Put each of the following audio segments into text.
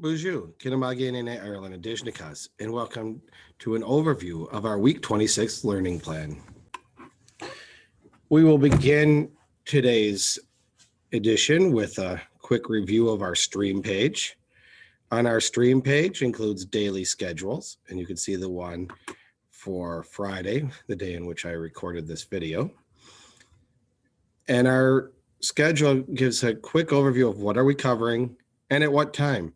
Bonjour, Kinamagi and Ireland Adishnikas, and welcome to an overview of our Week 26 learning plan. We will begin today's edition with a quick review of our stream page. On our stream page includes daily schedules, and you can see the one for Friday, the day in which I recorded this video. And our schedule gives a quick overview of what are we covering and at what time.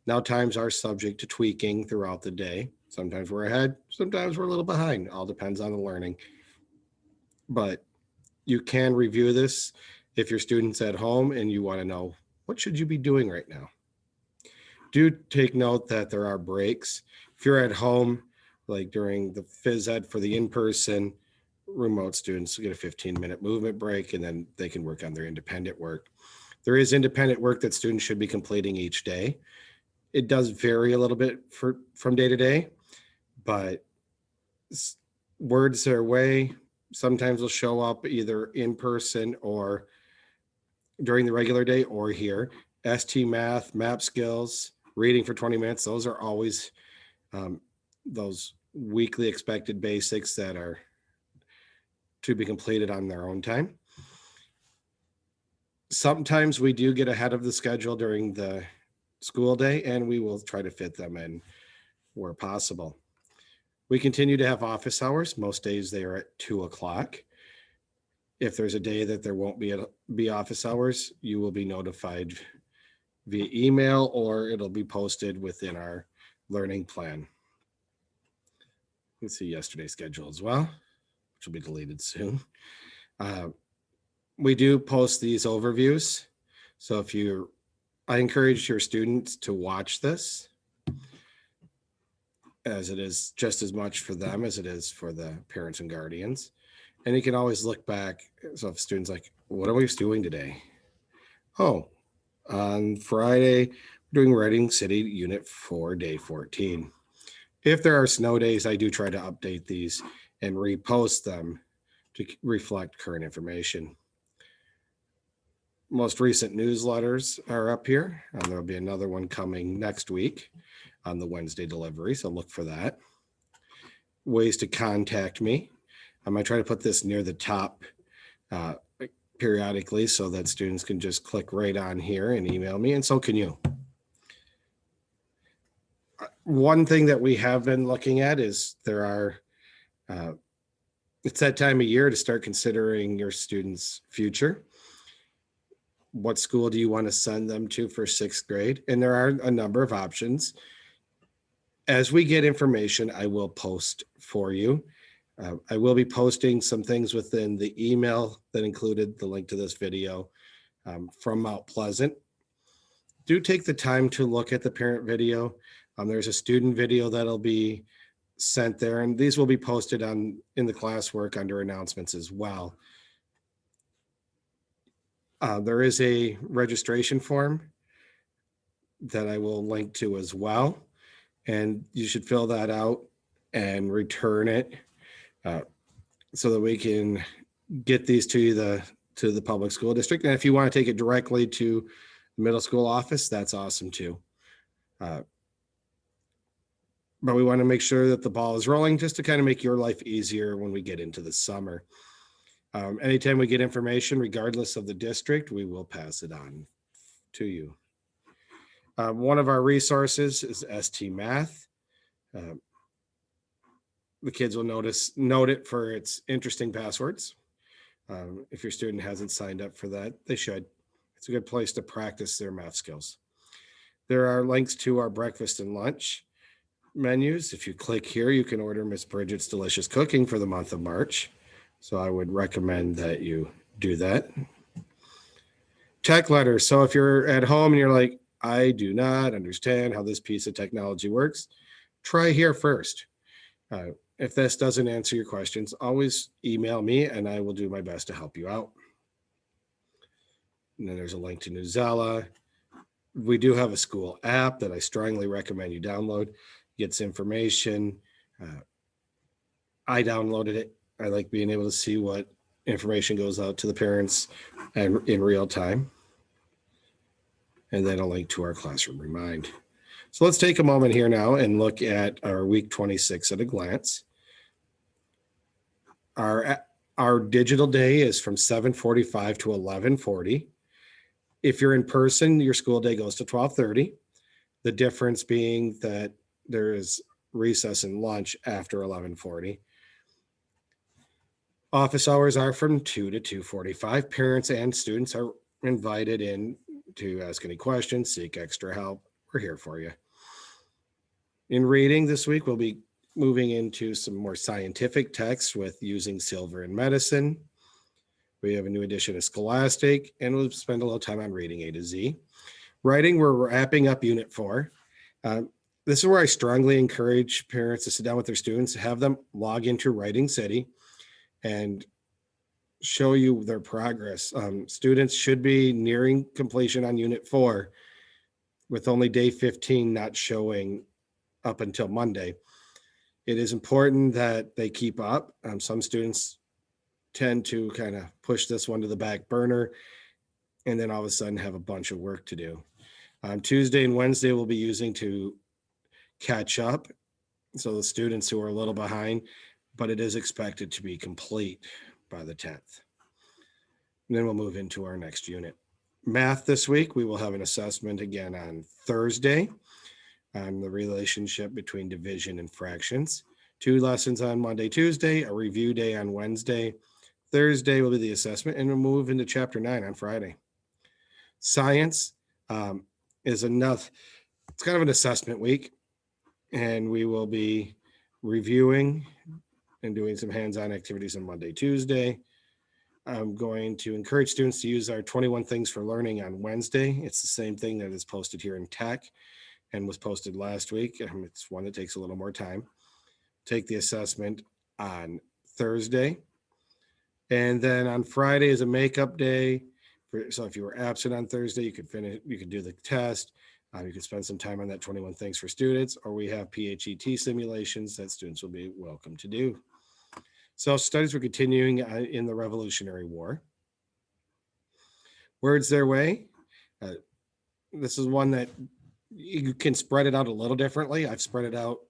Now, times are subject to tweaking throughout the day. Sometimes we're ahead, sometimes we're a little behind. All depends on the learning. But you can review this if your student's at home and you want to know what should you be doing right now. Do take note that there are breaks. If you're at home, like during the phys ed for the in-person, remote students get a 15-minute movement break and then they can work on their independent work. There is independent work that students should be completing each day. It does vary a little bit from day to day, but words their way sometimes will show up either in person or during the regular day or here. ST math, map skills, reading for 20 minutes, those are always those weekly expected basics that are to be completed on their own time. Sometimes we do get ahead of the schedule during the school day, and we will try to fit them in where possible. We continue to have office hours. Most days they are at 2 o'clock. If there's a day that there won't be office hours, you will be notified via email or it'll be posted within our learning plan. You can see yesterday's schedule as well, which will be deleted soon. We do post these overviews. So I encourage your students to watch this, as it is just as much for them as it is for the parents and guardians. And you can always look back. So if students like, what are we doing today? Oh, on Friday, we're doing Reading City Unit 4, Day 14. If there are snow days, I do try to update these and repost them to reflect current information. Most recent newsletters are up here, and there'll be another one coming next week on the Wednesday delivery, so look for that. Ways to contact me. I might try to put this near the top periodically so that students can just click right on here and email me, and so can you. One thing that we have been looking at is it's that time of year to start considering your students' future. What school do you want to send them to for 6th grade? And there are a number of options. As we get information, I will post for you. I will be posting some things within the email that included the link to this video from Mount Pleasant. Do take the time to look at the parent video. There's a student video that'll be sent there, and these will be posted in the classwork under announcements as well. There is a registration form that I will link to as well, and you should fill that out and return it so that we can get these to the public school district. And if you want to take it directly to the middle school office, that's awesome too. But we want to make sure that the ball is rolling just to kind of make your life easier when we get into the summer. Anytime we get information, regardless of the district, we will pass it on to you. One of our resources is ST Math. The kids will note it for its interesting passwords. If your student hasn't signed up for that, they should. It's a good place to practice their math skills. There are links to our breakfast and lunch menus. If you click here, you can order Miss Bridget's delicious cooking for the month of March. So I would recommend that you do that. Tech letters. So if you're at home and you're like, I do not understand how this piece of technology works, try here first. If this doesn't answer your questions, always email me and I will do my best to help you out. And then there's a link to Newsella. We do have a school app that I strongly recommend you download. Gets information. I downloaded it. I like being able to see what information goes out to the parents and in real time. And then a link to our classroom remind. So let's take a moment here now and look at our week 26 at a glance. Our digital day is from 7:45 to 11:40. If you're in person, your school day goes to 12:30. The difference being that there is recess and lunch after 11:40. Office hours are from 2 to 2:45. Parents and students are invited in to ask any questions, seek extra help. We're here for you. In reading this week, we'll be moving into some more scientific texts with Using Silver in Medicine. We have a new edition of Scholastic, and we'll spend a little time on reading A to Z. Writing, we're wrapping up Unit 4. This is where I strongly encourage parents to sit down with their students, have them log into Writing City and show you their progress. Students should be nearing completion on Unit 4 with only day 15 not showing up until Monday. It is important that they keep up. Some students tend to kind of push this one to the back burner and then all of a sudden have a bunch of work to do. Tuesday and Wednesday we'll be using to catch up. So the students who are a little behind, but it is expected to be complete by the 10th. And then we'll move into our next unit. Math this week, we will have an assessment again on Thursday on the relationship between division and fractions. 2 lessons on Monday, Tuesday, a review day on Wednesday. Thursday will be the assessment, and we'll move into chapter 9 on Friday. Science is enough. It's kind of an assessment week, and we will be reviewing and doing some hands-on activities on Monday, Tuesday. I'm going to encourage students to use our 21 Things for Learning on Wednesday. It's the same thing that is posted here in Tech and was posted last week. It's one that takes a little more time. Take the assessment on Thursday. And then on Friday is a makeup day. So if you were absent on Thursday, you could do the test. You could spend some time on that 21 Things for Students, or we have PHET simulations that students will be welcome to do. Self-studies, we're continuing in the Revolutionary War. Words Their Way. This is one that you can spread it out a little differently. I've spread it out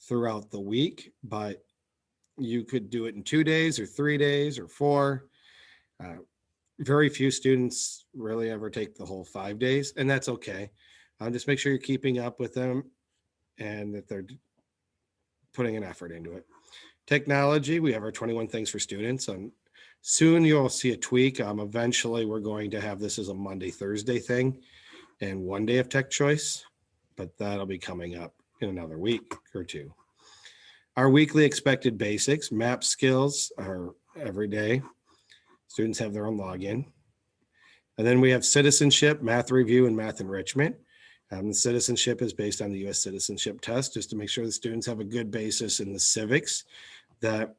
throughout the week, but you could do it in 2 days or 3 days or 4. Very few students really ever take the whole 5 days, and that's okay. Just make sure you're keeping up with them and that they're putting an effort into it. Technology, we have our 21 Things for Students. Soon you'll see a tweak. Eventually we're going to have this as a Monday, Thursday thing and 1 day of tech choice, but that'll be coming up in another week or 2. Our weekly expected basics, map skills are every day. Students have their own login. And then we have citizenship, math review, and math enrichment. The citizenship is based on the U.S. citizenship test, just to make sure the students have a good basis in the civics that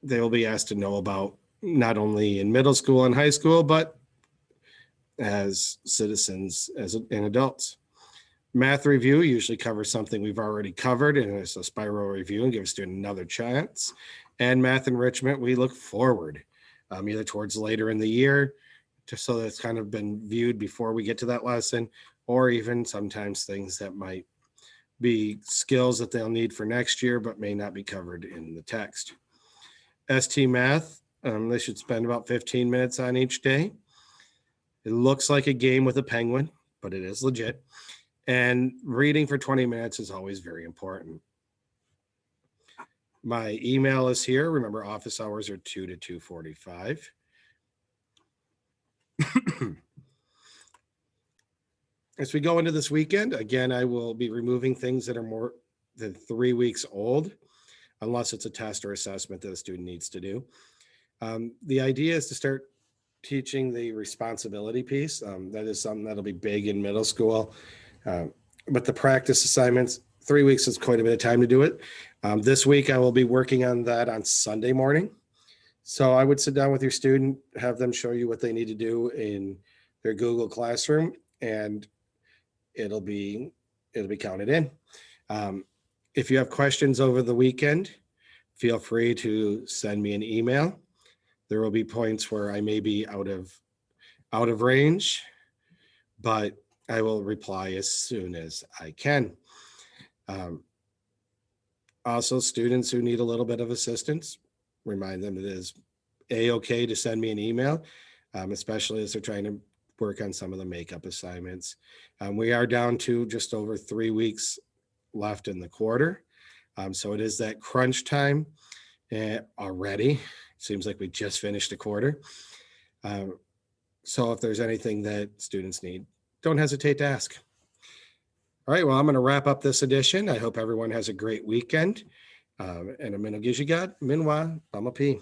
they will be asked to know about, not only in middle school and high school, but as citizens and adults. Math review usually covers something we've already covered, and it's a spiral review and gives a student another chance. And math enrichment, we look forward, either towards later in the year, just so that it's kind of been viewed before we get to that lesson, or even sometimes things that might be skills that they'll need for next year, but may not be covered in the text. ST Math, they should spend about 15 minutes on each day. It looks like a game with a penguin, but it is legit. And reading for 20 minutes is always very important. My email is here. Remember, office hours are 2 to 2:45. As we go into this weekend, again, I will be removing things that are more than 3 weeks old, unless it's a test or assessment that a student needs to do. The idea is to start teaching the responsibility piece. That is something that'll be big in middle school. But the practice assignments, 3 weeks is quite a bit of time to do it. This week, I will be working on that on Sunday morning. So I would sit down with your student, have them show you what they need to do in their Google Classroom, and it'll be counted in. If you have questions over the weekend, feel free to send me an email. There will be points where I may be out of range, but I will reply as soon as I can. Also, students who need a little bit of assistance, remind them it is a-okay to send me an email, especially as they're trying to work on some of the makeup assignments. We are down to just over 3 weeks left in the quarter. So it is that crunch time already. Seems like we just finished a quarter. So if there's anything that students need, don't hesitate to ask. All right, well, I'm going to wrap up this edition. I hope everyone has a great weekend. And a minute gives you God, Minwa, Mama P.